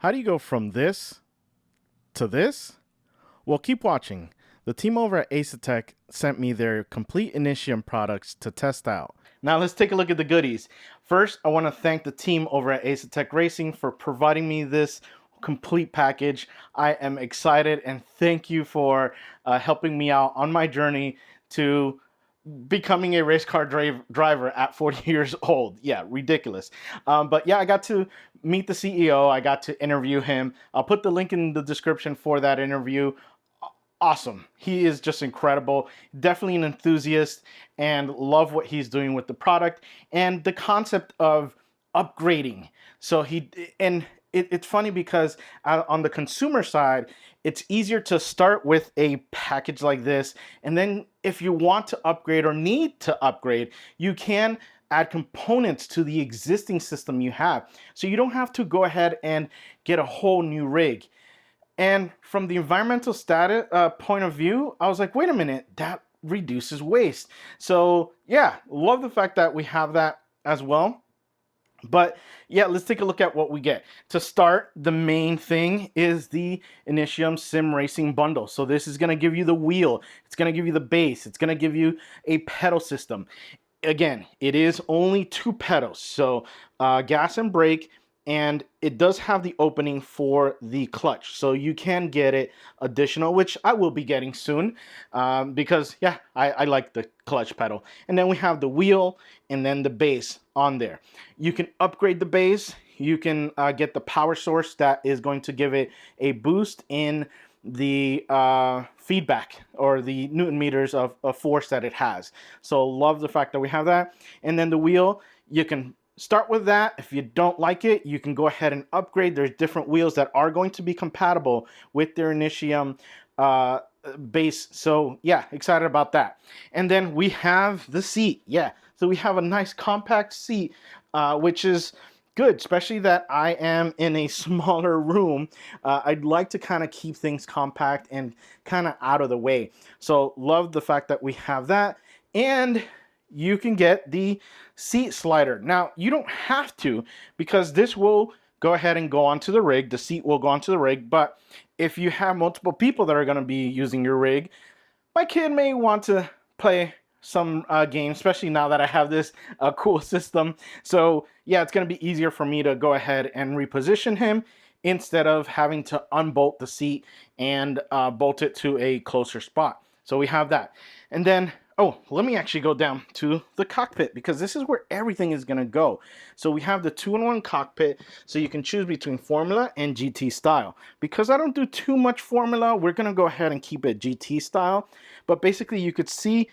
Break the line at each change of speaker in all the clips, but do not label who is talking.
How do you go from this to this? Well, keep watching. The team over at Asetek sent me their complete Initium products to test out. Now let's take a look at the goodies. First, I want to thank the team over at Asetek Racing for providing me this complete package. I am excited and thank you for helping me out on my journey to becoming a race car driver at 40 years old. Yeah, ridiculous. But yeah, I got to meet the CEO. I got to interview him. I'll put the link in the description for that interview. Awesome. He is just incredible. Definitely an enthusiast and love what he's doing with the product and the concept of upgrading. So it's funny because on the consumer side, it's easier to start with a package like this. And then if you want to upgrade or need to upgrade, you can add components to the existing system you have. So you don't have to go ahead and get a whole new rig. And from the environmental status point of view, I was like, wait a minute, that reduces waste. So yeah, love the fact that we have that as well. But yeah, let's take a look at what we get. To start, the main thing is the Initium Sim Racing Bundle. So this is going to give you the wheel. It's going to give you the base. It's going to give you a pedal system. Again, it is only 2 pedals. So gas and brake. And it does have the opening for the clutch, so you can get it additional, which I will be getting soon because yeah, I like the clutch pedal. And then we have the wheel and then the base on there. You can upgrade the base. You can get the power source that is going to give it a boost in the feedback or the Newton meters of force that it has. So love the fact that we have that. And then the wheel, you can start with that. If you don't like it, you can go ahead and upgrade. There's different wheels that are going to be compatible with their Initium base. So yeah, excited about that. And then we have the seat. Yeah, so we have a nice compact seat, which is good, especially that I am in a smaller room. I'd like to kind of keep things compact and kind of out of the way. So love the fact that we have that. And you can get the seat slider. Now, you don't have to because this will go ahead and go onto the rig. The seat will go onto the rig, but if you have multiple people that are going to be using your rig, my kid may want to play some games, especially now that I have this cool system. So yeah, it's going to be easier for me to go ahead and reposition him instead of having to unbolt the seat and bolt it to a closer spot. So we have that. And then oh, let me actually go down to the cockpit because this is where everything is going to go. So we have the 2-in-1 cockpit, so you can choose between Formula and GT style. Because I don't do too much Formula, we're going to go ahead and keep it GT style. But basically, you could see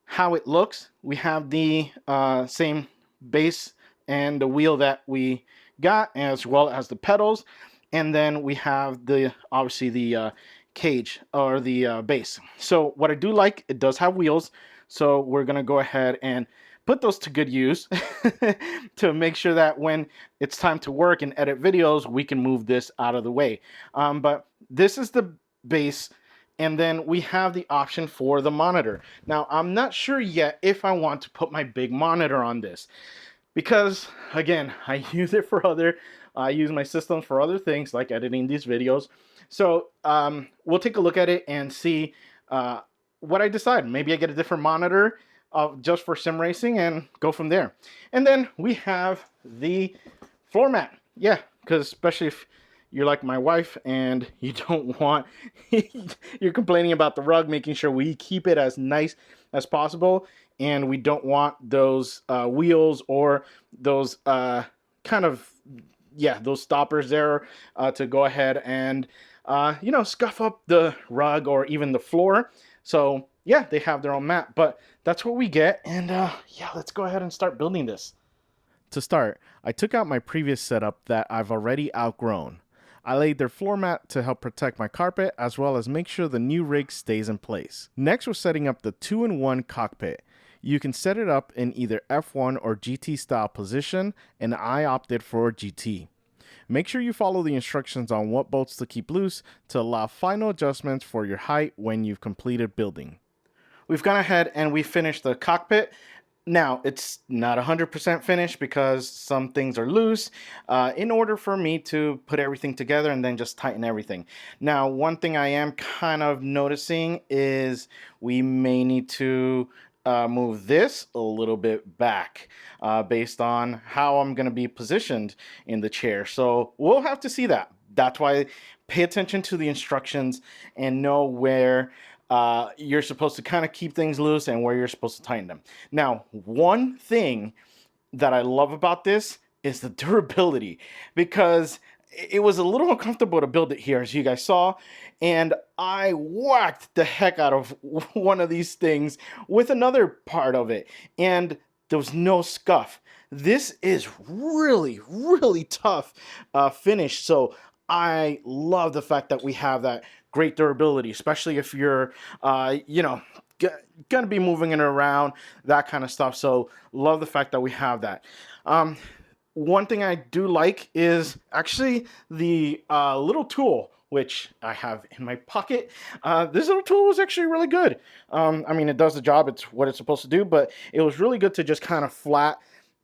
how it looks. We have the same base and the wheel that we got, as well as the pedals. And then we have the obviously the cage or the base. So what I do like, it does have wheels, so we're gonna go ahead and put those to good use to make sure that when it's time to work and edit videos, we can move this out of the way. But this is the base, and then we have the option for the monitor. Now I'm not sure yet if I want to put my big monitor on this because again, I use it for I use my systems for other things like editing these videos. So we'll take a look at it and see what I decide. Maybe I get a different monitor just for sim racing and go from there. And then we have the floor mat. Yeah, because especially if you're like my wife and you don't want, you're complaining about the rug, making sure we keep it as nice as possible. And we don't want those wheels or those kind of, yeah, those stoppers there to go ahead and you know, scuff up the rug or even the floor. So yeah, they have their own mat, but that's what we get. And yeah, let's go ahead and start building this. To start, I took out my previous setup that I've already outgrown. I laid their floor mat to help protect my carpet as well as make sure the new rig stays in place. Next, we're setting up the 2-in-1 cockpit. You can set it up in either F1 or GT style position, and I opted for GT. Make sure you follow the instructions on what bolts to keep loose to allow final adjustments for your height when you've completed building. We've gone ahead and we finished the cockpit. Now, it's not 100% finished because some things are loose in order for me to put everything together and then just tighten everything. Now, one thing I am kind of noticing is we may need to move this a little bit back based on how I'm going to be positioned in the chair. So we'll have to see that. That's why pay attention to the instructions and know where you're supposed to kind of keep things loose and where you're supposed to tighten them. Now, one thing that I love about this is the durability, because it was a little uncomfortable to build it here, as you guys saw, and I whacked the heck out of one of these things with another part of it, and there was no scuff. This is really, really tough finish, so I love the fact that we have that great durability, especially if you're, gonna be moving it around, that kind of stuff. So love the fact that we have that. One thing I do like is actually the little tool, which I have in my pocket. This little tool was actually really good. I mean, it does the job. It's what it's supposed to do, but it was really good to just kind of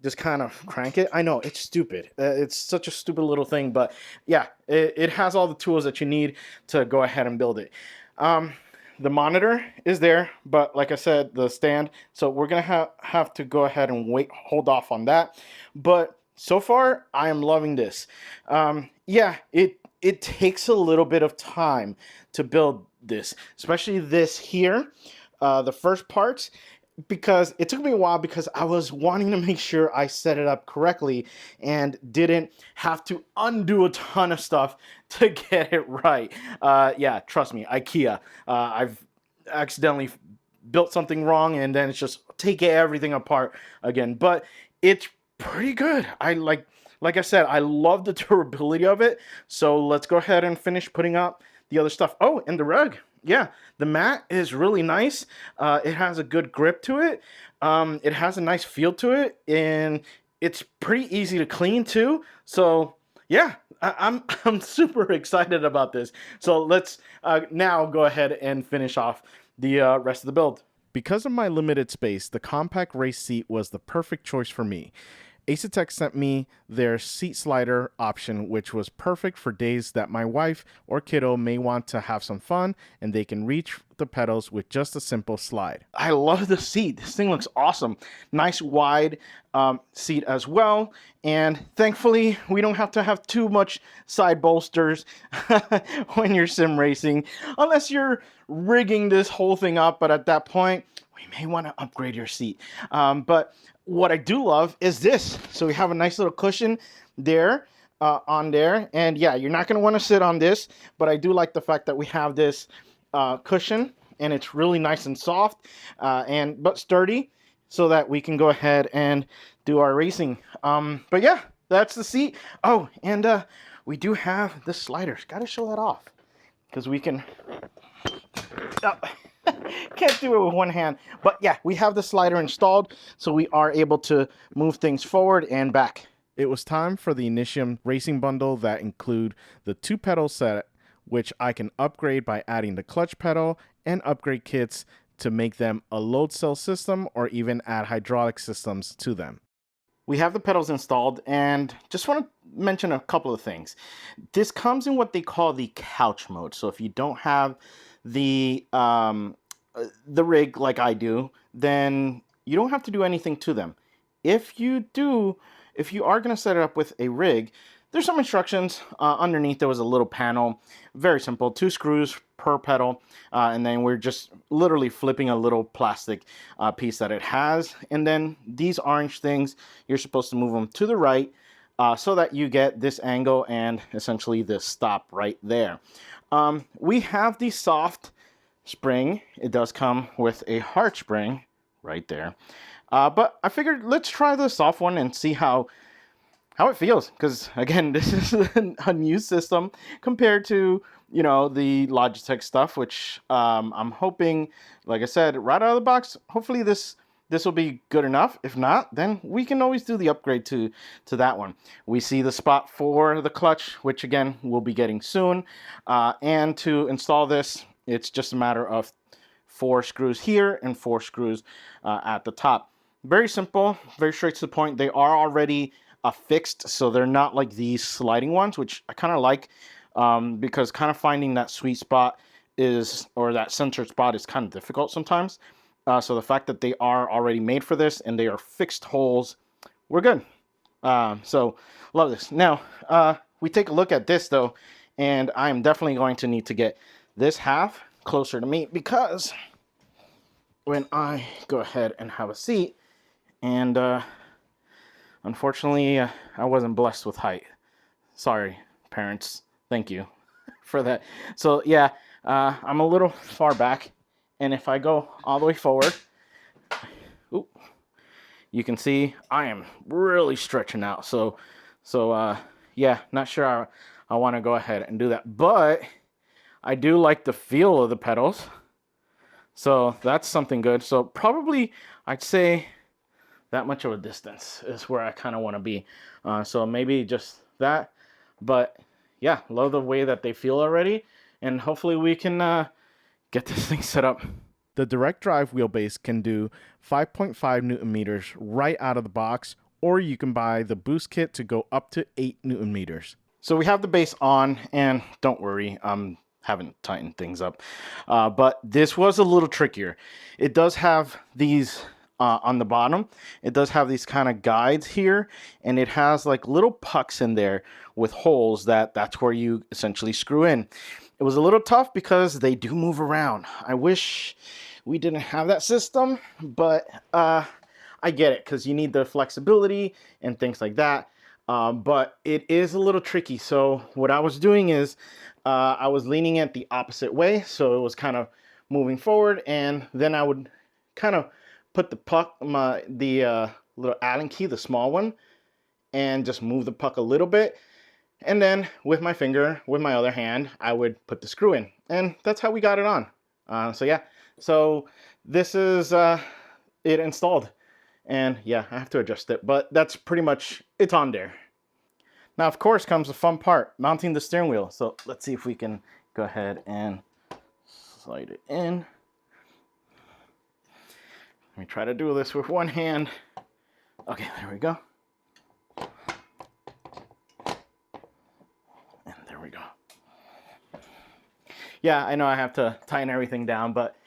just kind of crank it. I know, it's stupid. It's such a stupid little thing, but yeah, it has all the tools that you need to go ahead and build it. The monitor is there, but like I said, the stand, so we're gonna have to go ahead and hold off on that. But so far, I am loving this. Yeah, it takes a little bit of time to build this, especially this here, the first parts, because it took me a while because I was wanting to make sure I set it up correctly and didn't have to undo a ton of stuff to get it right. Yeah, trust me, IKEA. I've accidentally built something wrong and then it's just take everything apart again. But it's pretty good. Like I said, I love the durability of it. So let's go ahead and finish putting up the other stuff. Oh, and the rug. Yeah, the mat is really nice. It has a good grip to it. It has a nice feel to it, and it's pretty easy to clean too. So yeah, I'm super excited about this. So let's now go ahead and finish off the rest of the build. Because of my limited space, the compact race seat was the perfect choice for me. Asetek sent me their seat slider option, which was perfect for days that my wife or kiddo may want to have some fun and they can reach the pedals with just a simple slide. I love the seat. This thing looks awesome. Nice wide seat as well. And thankfully, we don't have to have too much side bolsters when you're sim racing, unless you're rigging this whole thing up. But at that point, we may want to upgrade your seat. But what I do love is this. So we have a nice little cushion there on there. And yeah, you're not going to want to sit on this, but I do like the fact that we have this cushion and it's really nice and soft but sturdy so that we can go ahead and do our racing. But yeah, that's the seat. Oh, and we do have the sliders. Got to show that off because we can... Can't do it with one hand, but yeah, we have the slider installed, so we are able to move things forward and back. It was time for the Initium racing bundle that include the 2-pedal set, which I can upgrade by adding the clutch pedal and upgrade kits to make them a load cell system or even add hydraulic systems to them. We have the pedals installed, and just want to mention a couple of things. This comes in what they call the couch mode, so if you don't have the rig like I do, then you don't have to do anything to them. If you are going to set it up with a rig, there's some instructions. Underneath there was a little panel, very simple, 2 screws per pedal, and then we're just literally flipping a little plastic piece that it has, and then these orange things, you're supposed to move them to the right so that you get this angle and essentially this stop right there. We have the soft spring. It does come with a hard spring right there. But I figured let's try the soft one and see how it feels. Because again, this is a new system compared to, the Logitech stuff, which I'm hoping, like I said, right out of the box, hopefully this will be good enough. If not, then we can always do the upgrade to that one. We see the spot for the clutch, which again, we'll be getting soon. And to install this, it's just a matter of 4 screws here and 4 screws at the top. Very simple, very straight to the point. They are already fixed, so they're not like these sliding ones, which I kind of like, because kind of finding that sweet spot is, or that centered spot is kind of difficult sometimes. So the fact that they are already made for this and they are fixed holes, we're good. So love this. Now, we take a look at this though, and I am definitely going to need to get this half closer to me, because when I go ahead and have a seat, and unfortunately, I wasn't blessed with height. Sorry, parents. Thank you for that. So yeah, I'm a little far back, and if I go all the way forward, ooh, you can see I am really stretching out. So yeah, not sure I want to go ahead and do that, but I do like the feel of the pedals. So that's something good. So probably I'd say that much of a distance is where I kind of want to be. So maybe just that. But yeah, love the way that they feel already. And hopefully we can get this thing set up. The direct drive wheelbase can do 5.5 Newton meters right out of the box, or you can buy the boost kit to go up to 8 Newton meters. So we have the base on, and don't worry, haven't tightened things up, but this was a little trickier. It does have these on the bottom, it does have these kind of guides here, and it has like little pucks in there with holes that's where you essentially screw in. It was a little tough because they do move around. I wish we didn't have that system, but I get it, because you need the flexibility and things like that. But it is a little tricky. So what I was doing is I was leaning it the opposite way, so it was kind of moving forward, and then I would kind of put the puck, the little Allen key, the small one, and just move the puck a little bit, and then with my finger, with my other hand, I would put the screw in, and that's how we got it on. So yeah, so this is it installed, and yeah, I have to adjust it, but that's pretty much, it's on there. Now, of course, comes the fun part, mounting the steering wheel. So let's see if we can go ahead and slide it in. Let me try to do this with one hand. Okay, there we go. And there we go. Yeah, I know I have to tighten everything down, but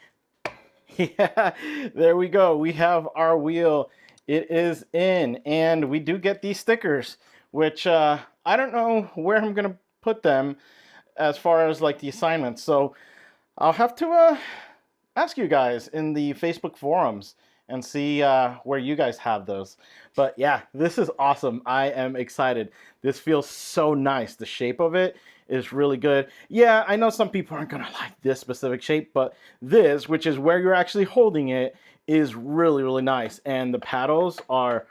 yeah, there we go. We have our wheel. It is in, and we do get these stickers, which I don't know where I'm gonna put them as far as like the assignments. So I'll have to ask you guys in the Facebook forums and see where you guys have those. But yeah, this is awesome. I am excited. This feels so nice. The shape of it is really good. Yeah, I know some people aren't gonna like this specific shape, but this, which is where you're actually holding it, is really, really nice. And the paddles are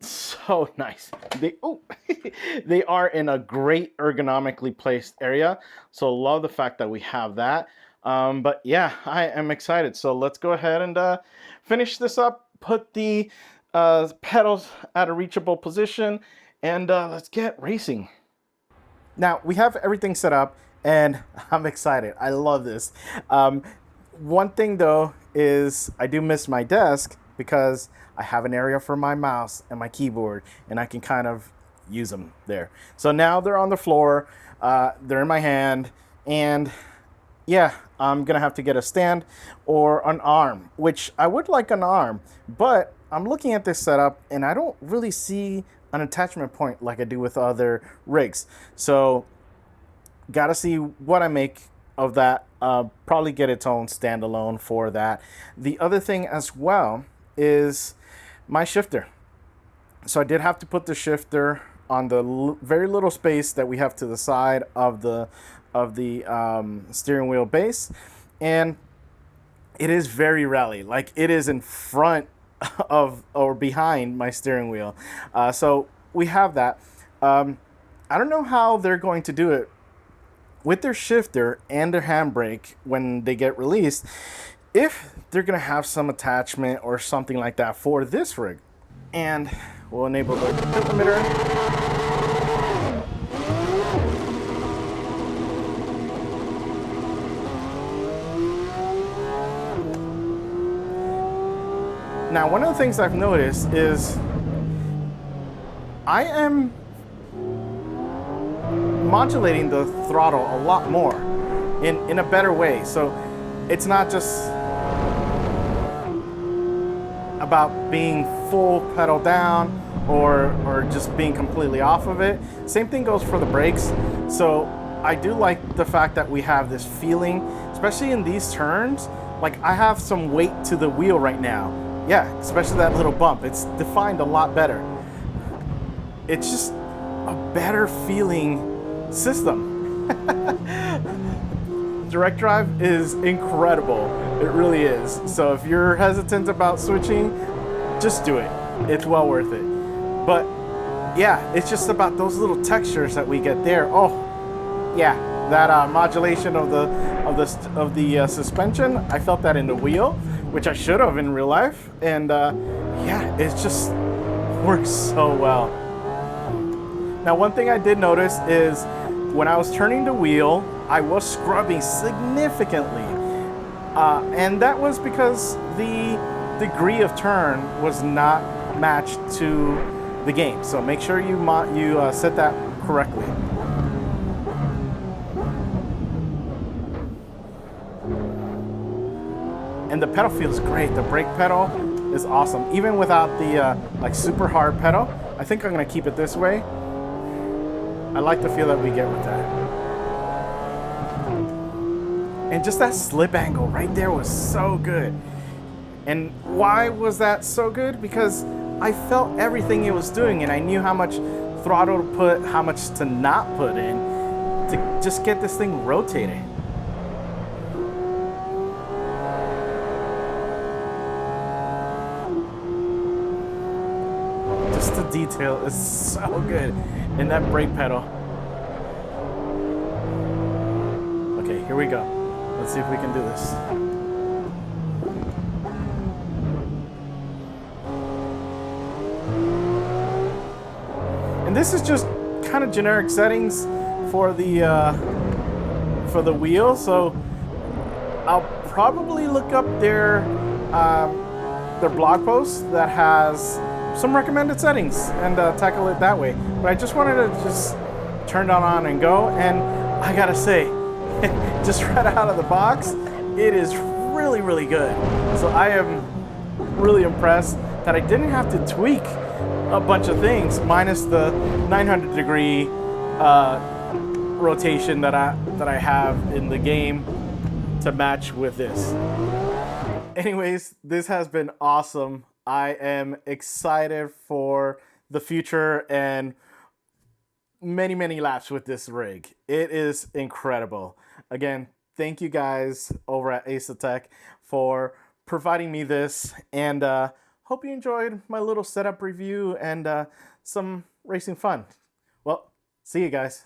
so nice. They are in a great ergonomically placed area. So love the fact that we have that. But yeah, I am excited. So let's go ahead and finish this up, put the pedals at a reachable position, and let's get racing. Now, we have everything set up, and I'm excited. I love this. One thing, though, is I do miss my desk, because I have an area for my mouse and my keyboard, and I can kind of use them there. So now they're on the floor, they're in my hand, and yeah, I'm gonna have to get a stand or an arm, which I would like an arm, but I'm looking at this setup and I don't really see an attachment point like I do with other rigs. So gotta see what I make of that. Probably get its own standalone for that. The other thing as well is my shifter. So I did have to put the shifter on the very little space that we have to the side of the steering wheel base, and it is very rally, like it is in front of or behind my steering wheel. So we have that. I don't know how they're going to do it with their shifter and their handbrake when they get released, if they're gonna have some attachment or something like that for this rig. And we'll enable the tilt limiter. Now, one of the things I've noticed is I am modulating the throttle a lot more in a better way. So it's not just about being full pedal down or just being completely off of it. Same thing goes for the brakes. So I do like the fact that we have this feeling, especially in these turns, like I have some weight to the wheel right now. Yeah, especially that little bump. It's defined a lot better. It's just a better feeling system. Direct drive is incredible. It really is. So if you're hesitant about switching, just do it. It's well worth it. But yeah, it's just about those little textures that we get there. Oh, yeah, that modulation of the suspension. I felt that in the wheel, which I should have in real life. And yeah, it just works so well. Now, one thing I did notice is when I was turning the wheel, I was scrubbing significantly. And that was because the degree of turn was not matched to the game. So make sure you set that correctly. And the pedal feels great. The brake pedal is awesome. Even without the like super hard pedal, I think I'm gonna keep it this way. I like the feel that we get with that. And just that slip angle right there was so good. And why was that so good? Because I felt everything it was doing and I knew how much throttle to put, how much to not put in to just get this thing rotating. Just the detail is so good in that brake pedal. Okay, here we go. Let's see if we can do this. And this is just kind of generic settings for the wheel. So I'll probably look up their blog post that has some recommended settings and tackle it that way. But I just wanted to just turn that on and go. And I gotta say, just right out of the box, it is really, really good. So I am really impressed that I didn't have to tweak a bunch of things, minus the 900 degree rotation that I have in the game to match with this. Anyways, this has been awesome. I am excited for the future and many, many laps with this rig. It is incredible. Again, thank you guys over at Asetek for providing me this, and hope you enjoyed my little setup review and some racing fun. Well, see you guys.